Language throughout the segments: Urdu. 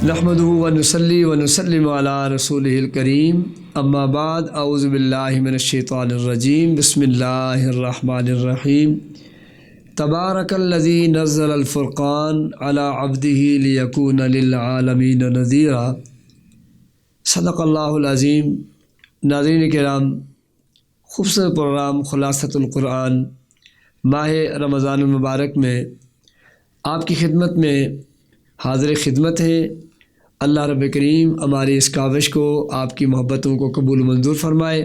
نحمدہ و نصلی و نسلم علی رسولہ الکریم، اما بعد، اعوذ باللہ من الشیطان الرجیم، بسم اللہ الرحمن الرحیم۔ تبارک الذی نزل الفرقان علی عبدہ لیکون للعالمین نذیرا۔ صدق اللہ العظیم۔ ناظرین کرام، خوبصورت پروگرام خلاصۃ القرآن ماہ رمضان المبارک میں آپ کی خدمت میں حاضر خدمت ہے۔ اللہ رب کریم ہماری اس کاوش کو آپ کی محبتوں کو قبول منظور فرمائے۔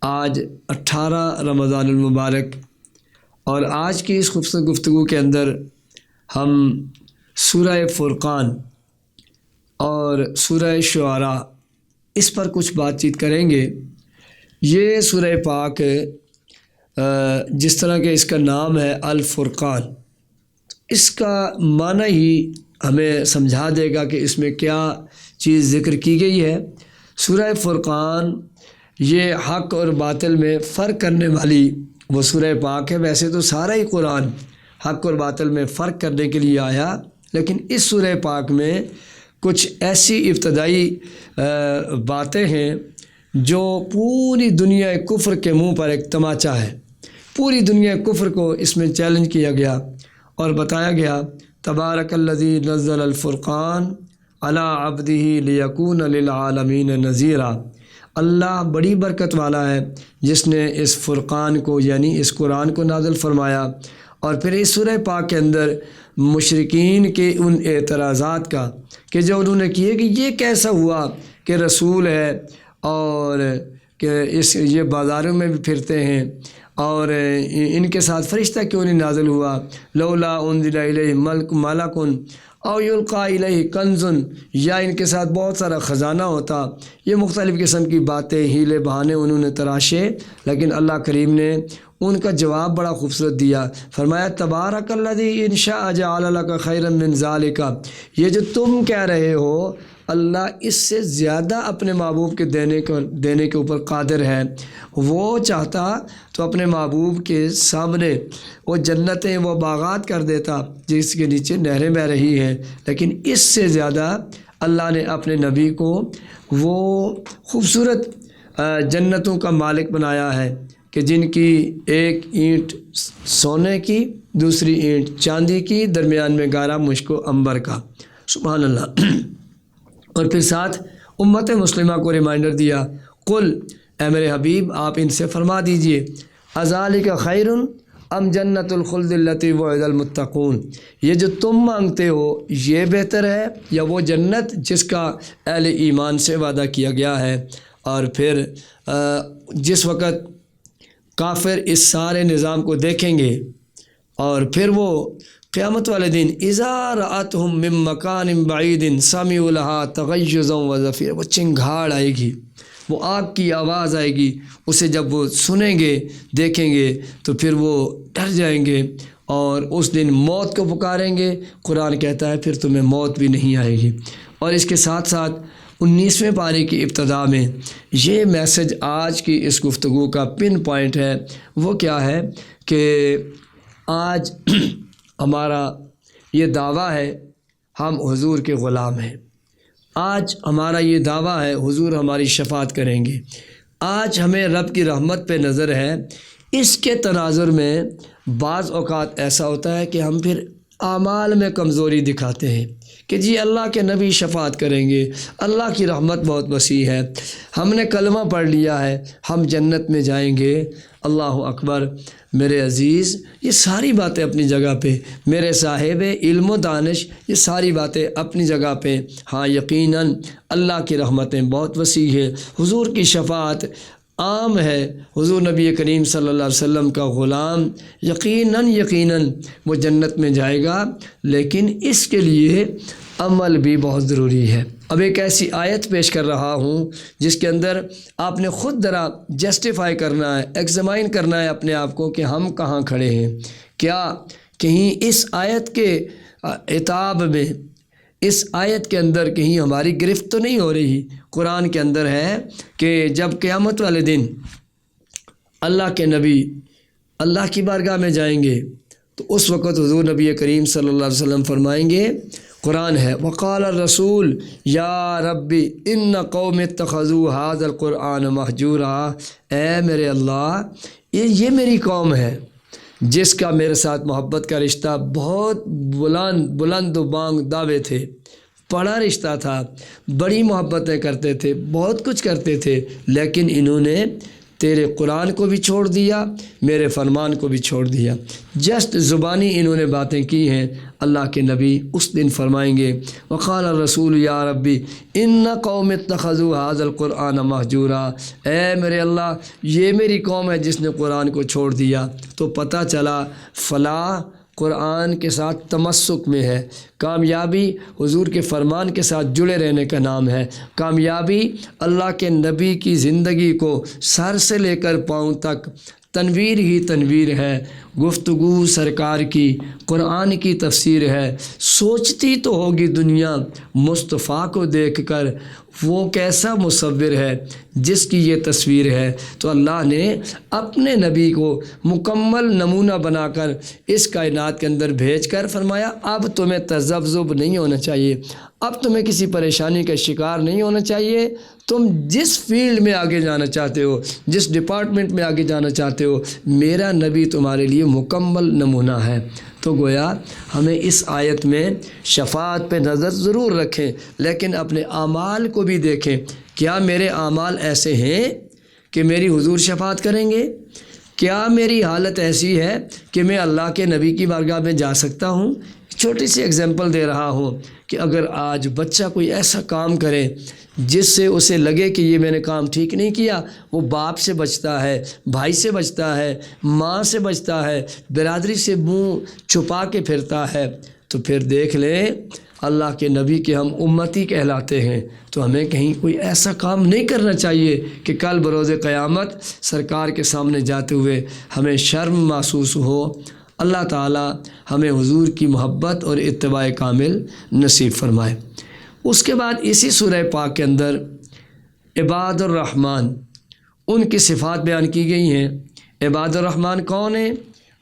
آج 18 رمضان المبارک، اور آج کی اس خوبصورت گفتگو کے اندر ہم سورہ فرقان اور سورہ شعراء اس پر کچھ بات چیت کریں گے۔ یہ سورہ پاک جس طرح کہ اس کا نام ہے الفرقان، اس کا معنی ہی ہمیں سمجھا دے گا کہ اس میں کیا چیز ذکر کی گئی ہے۔ سورہ فرقان یہ حق اور باطل میں فرق کرنے والی وہ سورہ پاک ہے۔ ویسے تو سارا ہی قرآن حق اور باطل میں فرق کرنے کے لیے آیا، لیکن اس سورہ پاک میں کچھ ایسی ابتدائی باتیں ہیں جو پوری دنیا کفر کے منہ پر ایک تماچا ہے۔ پوری دنیا کفر کو اس میں چیلنج کیا گیا اور بتایا گیا، تبارک الذی نزل الفرقان علی عبدہ لیکون للعالمین نذیرا۔ اللہ بڑی برکت والا ہے جس نے اس فرقان کو یعنی اس قرآن کو نازل فرمایا۔ اور پھر اس سورہ پاک کے اندر مشرکین کے ان اعتراضات کا کہ جو انہوں نے کیے کہ یہ کیسا ہوا کہ رسول ہے اور کہ یہ بازاروں میں بھی پھرتے ہیں اور ان کے ساتھ فرشتہ کیوں نہیں نازل ہوا، لولا انزل الیہ ملک او یلقی الیہ کنز، یا ان کے ساتھ بہت سارا خزانہ ہوتا۔ یہ مختلف قسم کی باتیں، ہیلے بہانے انہوں نے تراشے، لیکن اللہ کریم نے ان کا جواب بڑا خوبصورت دیا۔ فرمایا، تبارک الذی ان شاء جعل لک خیرا من ذالک، یہ جو تم کہہ رہے ہو اللہ اس سے زیادہ اپنے محبوب کے دینے کے اوپر قادر ہے۔ وہ چاہتا تو اپنے محبوب کے سامنے وہ جنتیں وہ باغات کر دیتا جس کے نیچے نہریں بہہ رہی ہیں، لیکن اس سے زیادہ اللہ نے اپنے نبی کو وہ خوبصورت جنتوں کا مالک بنایا ہے کہ جن کی ایک اینٹ سونے کی، دوسری اینٹ چاندی کی، درمیان میں گارا مشک و عنبر کا۔ سبحان اللہ۔ اور پھر ساتھ امت مسلمہ کو ریمائنڈر دیا، قل، اے میرے حبیب آپ ان سے فرما دیجئے، اذالک خیر ام جنت الخلد التی وعد المتقون، یہ جو تم مانگتے ہو یہ بہتر ہے یا وہ جنت جس کا اہل ایمان سے وعدہ کیا گیا ہے۔ اور پھر جس وقت کافر اس سارے نظام کو دیکھیں گے اور پھر وہ قیامت والے دن اذا رأتهم من مکان بعید سمعوا لها تغیظا وزفیرا، وہ چنگھاڑ آئے گی، وہ آگ کی آواز آئے گی، اسے جب وہ سنیں گے دیکھیں گے تو پھر وہ ڈر جائیں گے اور اس دن موت کو پکاریں گے۔ قرآن کہتا ہے پھر تمہیں موت بھی نہیں آئے گی۔ اور اس کے ساتھ ساتھ 19ویں پارے کی ابتدا میں یہ میسج آج کی اس گفتگو کا پن پوائنٹ ہے۔ وہ کیا ہے کہ آج ہمارا یہ دعویٰ ہے ہم حضور کے غلام ہیں۔ آج ہمارا یہ دعویٰ ہے حضور ہماری شفاعت کریں گے۔ آج ہمیں رب کی رحمت پہ نظر ہے۔ اس کے تناظر میں بعض اوقات ایسا ہوتا ہے کہ ہم پھر اعمال میں کمزوری دکھاتے ہیں کہ جی اللہ کے نبی شفاعت کریں گے، اللہ کی رحمت بہت وسیع ہے، ہم نے کلمہ پڑھ لیا ہے، ہم جنت میں جائیں گے۔ اللہ اکبر۔ میرے عزیز، یہ ساری باتیں اپنی جگہ پہ، میرے صاحب علم و دانش، یہ ساری باتیں اپنی جگہ پہ۔ ہاں یقیناً اللہ کی رحمتیں بہت وسیع ہے، حضور کی شفاعت عام ہے، حضور نبی کریم صلی اللہ علیہ وسلم کا غلام یقیناً وہ جنت میں جائے گا، لیکن اس کے لیے عمل بھی بہت ضروری ہے۔ اب ایک ایسی آیت پیش کر رہا ہوں جس کے اندر آپ نے خود ذرا جسٹیفائی کرنا ہے، ایگزامائن کرنا ہے اپنے آپ کو کہ ہم کہاں کھڑے ہیں۔ کیا کہیں اس آیت کے عتاب میں، اس آیت کے اندر کہیں ہماری گرفت تو نہیں ہو رہی؟ قرآن کے اندر ہے کہ جب قیامت والے دن اللہ کے نبی اللہ کی بارگاہ میں جائیں گے تو اس وقت حضور نبی کریم صلی اللہ علیہ وسلم فرمائیں گے قرآن ہے وقال الرسول یا ربی ان قوم اتخذوا هذا القرآن مہجورا، اے میرے اللہ یہ میری قوم ہے جس کا میرے ساتھ محبت کا رشتہ بہت بلند و بانگ دعوے تھے، بڑا رشتہ تھا، بڑی محبتیں کرتے تھے، بہت کچھ کرتے تھے، لیکن انہوں نے تیرے قرآن کو بھی چھوڑ دیا، میرے فرمان کو بھی چھوڑ دیا، جسٹ زبانی انہوں نے باتیں کی ہیں۔ اللہ کے نبی اس دن فرمائیں گے وقال الرسول یا ربی ان قوم اتخذوا هذا القرآن مہجورا، اے میرے اللہ یہ میری قوم ہے جس نے قرآن کو چھوڑ دیا۔ تو پتہ چلا فلاح قرآن کے ساتھ تمسک میں ہے، کامیابی حضور کے فرمان کے ساتھ جڑے رہنے کا نام ہے، کامیابی اللہ کے نبی کی زندگی کو سر سے لے کر پاؤں تک تنویر ہی تنویر ہے، گفتگو سرکار کی قرآن کی تفسیر ہے۔ سوچتی تو ہوگی دنیا مصطفیٰ کو دیکھ کر وہ کیسا مصور ہے جس کی یہ تصویر ہے۔ تو اللہ نے اپنے نبی کو مکمل نمونہ بنا کر اس کائنات کے اندر بھیج کر فرمایا اب تمہیں تذبذب نہیں ہونا چاہیے، اب تمہیں کسی پریشانی کا شکار نہیں ہونا چاہیے، تم جس فیلڈ میں آگے جانا چاہتے ہو، جس ڈپارٹمنٹ میں آگے جانا چاہتے ہو، میرا نبی تمہارے لیے مکمل نمونہ ہے۔ تو گویا ہمیں اس آیت میں شفاعت پہ نظر ضرور رکھیں، لیکن اپنے اعمال کو بھی دیکھیں، کیا میرے اعمال ایسے ہیں کہ میری حضور شفاعت کریں گے؟ کیا میری حالت ایسی ہے کہ میں اللہ کے نبی کی بارگاہ میں جا سکتا ہوں؟ چھوٹی سی اگزامپل دے رہا ہوں کہ اگر آج بچہ کوئی ایسا کام کرے جس سے اسے لگے کہ یہ میں نے کام ٹھیک نہیں کیا، وہ باپ سے بچتا ہے، بھائی سے بچتا ہے، ماں سے بچتا ہے، برادری سے منہ چھپا کے پھرتا ہے، تو پھر دیکھ لیں اللہ کے نبی کے ہم امتی کہلاتے ہیں، تو ہمیں کہیں کوئی ایسا کام نہیں کرنا چاہیے کہ کل بروز قیامت سرکار کے سامنے جاتے ہوئے ہمیں شرم محسوس ہو۔ اللہ تعالی ہمیں حضور کی محبت اور اتباع کامل نصیب فرمائے۔ اس کے بعد اسی سورہ پاک کے اندر عباد الرحمن ان کی صفات بیان کی گئی ہیں۔ عباد الرحمن کون ہیں؟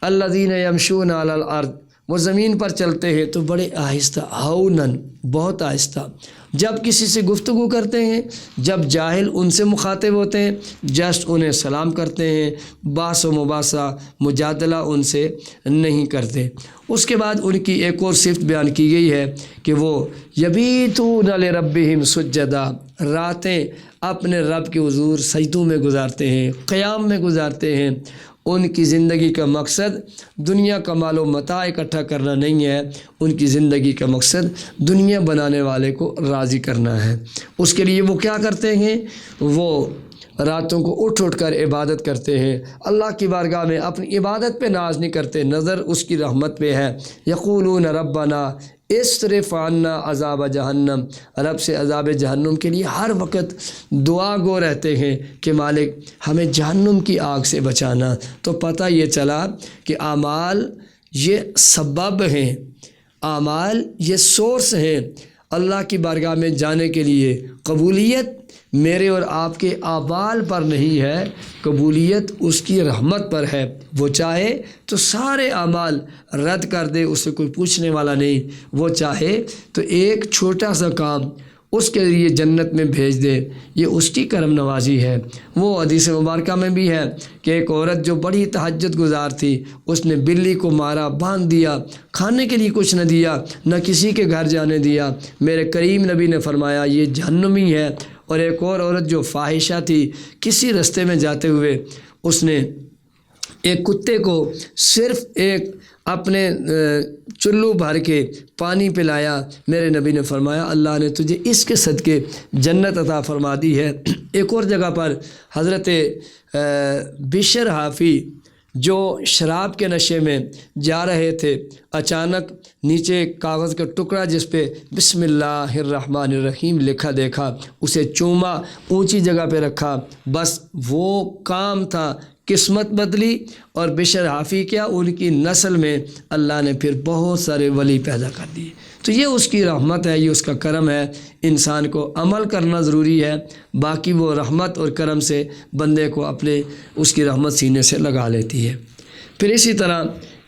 الذین یمشون علی الارض، وہ زمین پر چلتے ہیں تو بڑے آہستہ، ہونن، بہت آہستہ، جب کسی سے گفتگو کرتے ہیں، جب جاہل ان سے مخاطب ہوتے ہیں جسٹ انہیں سلام کرتے ہیں، بحث و مباحثہ مجادلہ ان سے نہیں کرتے۔ اس کے بعد ان کی ایک اور صفت بیان کی گئی ہے کہ وہ یبیتون لربہم سجدا، راتیں اپنے رب کے حضور سجدوں میں گزارتے ہیں، قیام میں گزارتے ہیں۔ ان کی زندگی کا مقصد دنیا کا مال و متاع اکٹھا کرنا نہیں ہے، ان کی زندگی کا مقصد دنیا بنانے والے کو راضی کرنا ہے۔ اس کے لیے وہ کیا کرتے ہیں؟ وہ راتوں کو اٹھ کر عبادت کرتے ہیں، اللہ کی بارگاہ میں اپنی عبادت پہ ناز نہیں کرتے، نظر اس کی رحمت پہ ہے۔ یقولون ربنا اصرف عنا عذاب جہنم، رب سے عذاب جہنم کے لیے ہر وقت دعا گو رہتے ہیں کہ مالک ہمیں جہنم کی آگ سے بچانا۔ تو پتہ یہ چلا کہ اعمال یہ سبب ہیں، اعمال یہ سورس ہیں اللہ کی بارگاہ میں جانے کے لیے۔ قبولیت میرے اور آپ کے اعمال پر نہیں ہے، قبولیت اس کی رحمت پر ہے۔ وہ چاہے تو سارے اعمال رد کر دے، اسے کوئی پوچھنے والا نہیں، وہ چاہے تو ایک چھوٹا سا کام اس کے لیے جنت میں بھیج دے، یہ اس کی کرم نوازی ہے۔ وہ حدیث مبارکہ میں بھی ہے کہ ایک عورت جو بڑی تہجد گزار تھی، اس نے بلی کو مارا، باندھ دیا، کھانے کے لیے کچھ نہ دیا، نہ کسی کے گھر جانے دیا۔ میرے کریم نبی نے فرمایا یہ جہنمی ہے۔ اور ایک اور عورت جو فاحشہ تھی، کسی رستے میں جاتے ہوئے اس نے ایک کتے کو صرف ایک اپنے چلو بھر کے پانی پلایا، میرے نبی نے فرمایا اللہ نے تجھے اس کے صدقے جنت عطا فرما دی ہے۔ ایک اور جگہ پر حضرت بشر حافی جو شراب کے نشے میں جا رہے تھے، اچانک نیچے کاغذ کا ٹکڑا جس پہ بسم اللہ الرحمن الرحیم لکھا دیکھا، اسے چوما، اونچی جگہ پہ رکھا، بس وہ کام تھا، قسمت بدلی۔ اور بشر حافی کیا، ان کی نسل میں اللہ نے پھر بہت سارے ولی پیدا کر دیے۔ تو یہ اس کی رحمت ہے، یہ اس کا کرم ہے۔ انسان کو عمل کرنا ضروری ہے، باقی وہ رحمت اور کرم سے بندے کو اپنے اس کی رحمت سینے سے لگا لیتی ہے۔ پھر اسی طرح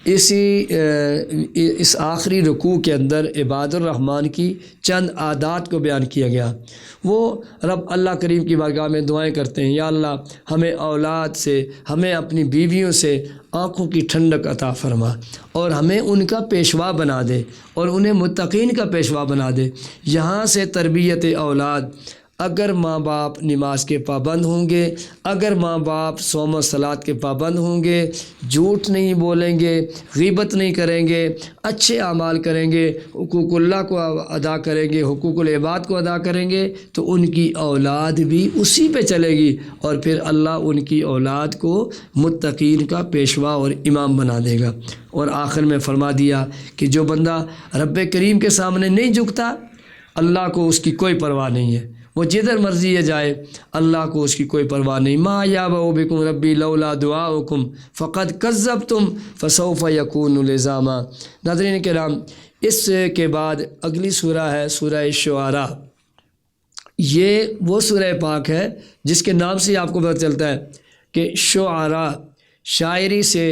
اس آخری رکوع کے اندر عباد الرحمن کی چند عادات کو بیان کیا گیا۔ وہ رب اللہ کریم کی بارگاہ میں دعائیں کرتے ہیں، یا اللہ ہمیں اولاد سے، ہمیں اپنی بیویوں سے آنکھوں کی ٹھنڈک عطا فرما، اور ہمیں ان کا پیشوا بنا دے، اور انہیں متقین کا پیشوا بنا دے۔ یہاں سے تربیت اولاد، اگر ماں باپ نماز کے پابند ہوں گے، اگر ماں باپ صوم و صلات کے پابند ہوں گے، جھوٹ نہیں بولیں گے، غیبت نہیں کریں گے، اچھے اعمال کریں گے، حقوق اللہ کو ادا کریں گے، حقوق العباد کو ادا کریں گے، تو ان کی اولاد بھی اسی پہ چلے گی، اور پھر اللہ ان کی اولاد کو متقین کا پیشوا اور امام بنا دے گا۔ اور آخر میں فرما دیا کہ جو بندہ رب کریم کے سامنے نہیں جھکتا، اللہ کو اس کی کوئی پرواہ نہیں ہے، وہ جدھر مرضی ہے جائے، اللہ کو اس کی کوئی پرواہ نہیں۔ ما یعبأ بکم ربی لولا دعاؤکم فقد کذبتم فسوف یکون لزاما۔ ناظرین کرام، اس کے بعد اگلی سورہ ہے سورہ شعراء۔ یہ وہ سورہ پاک ہے جس کے نام سے آپ کو پتہ چلتا ہے کہ شعراء، شاعری سے،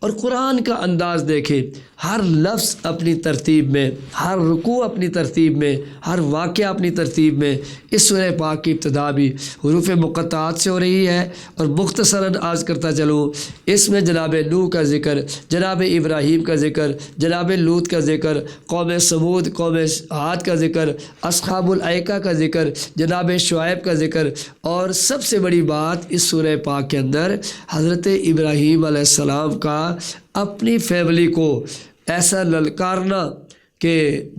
اور قرآن کا انداز دیکھیں، ہر لفظ اپنی ترتیب میں، ہر رکوع اپنی ترتیب میں، ہر واقعہ اپنی ترتیب میں۔ اس سورہ پاک کی ابتدا بھی حروف مقطعات سے ہو رہی ہے، اور مختصراً عرض کرتا چلوں، اس میں جناب نوح کا ذکر، جناب ابراہیم کا ذکر، جناب لوط کا ذکر، قوم سمود، قوم عاد کا ذکر، اصحاب الایکہ کا ذکر، جناب شعیب کا ذکر، اور سب سے بڑی بات اس سورہ پاک کے اندر حضرت ابراہیم علیہ السلام کا اپنی فیملی کو ایسا للکارنا کہ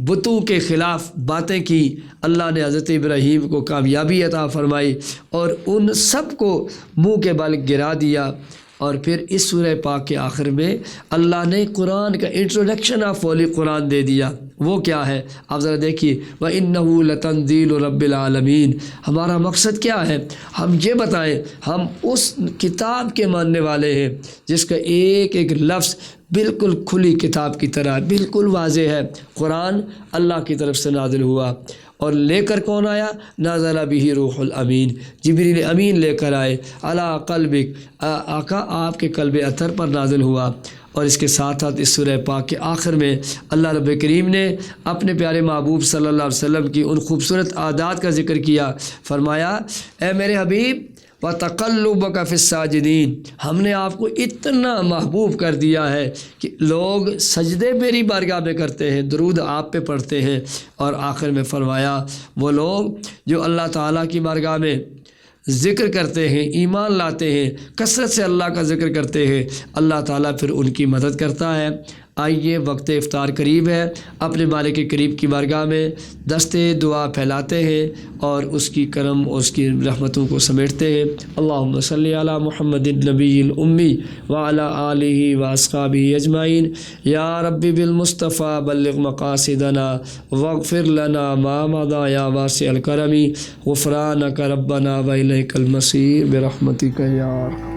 بتوں کے خلاف باتیں کی، اللہ نے حضرت ابراہیم کو کامیابی عطا فرمائی، اور ان سب کو منہ کے بل گرا دیا۔ اور پھر اس سورہ پاک کے آخر میں اللہ نے قرآن کا انٹروڈکشن آف ہولی قرآن دے دیا۔ وہ کیا ہے آپ ذرا دیکھیے، وَإِنَّهُ لَتَنزِيلُ رَبِّ الْعَالَمِينَ۔ ہمارا مقصد کیا ہے؟ ہم یہ بتائیں، ہم اس کتاب کے ماننے والے ہیں جس کا ایک ایک لفظ بالکل کھلی کتاب کی طرح بالکل واضح ہے۔ قرآن اللہ کی طرف سے نازل ہوا، اور لے کر کون آیا؟ نازل بہ روح الامین، جبریل امین لے کر آئے، علی قلبک، آقا آپ کے قلب اطہر پر نازل ہوا۔ اور اس کے ساتھ ساتھ اس سورہ پاک کے آخر میں اللہ رب کریم نے اپنے پیارے محبوب صلی اللہ علیہ وسلم کی ان خوبصورت عادات کا ذکر کیا، فرمایا اے میرے حبیب وَتَقَلُّبَكَ فِي السَّاجِدِينَ، ہم نے آپ کو اتنا محبوب کر دیا ہے کہ لوگ سجدے میری بارگاہ میں کرتے ہیں، درود آپ پہ پڑھتے ہیں۔ اور آخر میں فرمایا وہ لوگ جو اللہ تعالیٰ کی بارگاہ میں ذکر کرتے ہیں، ایمان لاتے ہیں، کثرت سے اللہ کا ذکر کرتے ہیں، اللہ تعالیٰ پھر ان کی مدد کرتا ہے۔ آئیے وقت افطار قریب ہے، اپنے مالک کے قریب کی بارگاہ میں دستے دعا پھیلاتے ہیں، اور اس کی کرم اور اس کی رحمتوں کو سمیٹتے ہیں۔ اللہم صلی علی محمد النبی الامی وعلی آلہ واصحابہ اجمعین۔ یا رب بالمصطفیٰ بلغ مقاصدنا واغفر لنا ما مضی یا واسع الکرم، غفرانک ربنا والیک المصیر برحمتک یا ارحم۔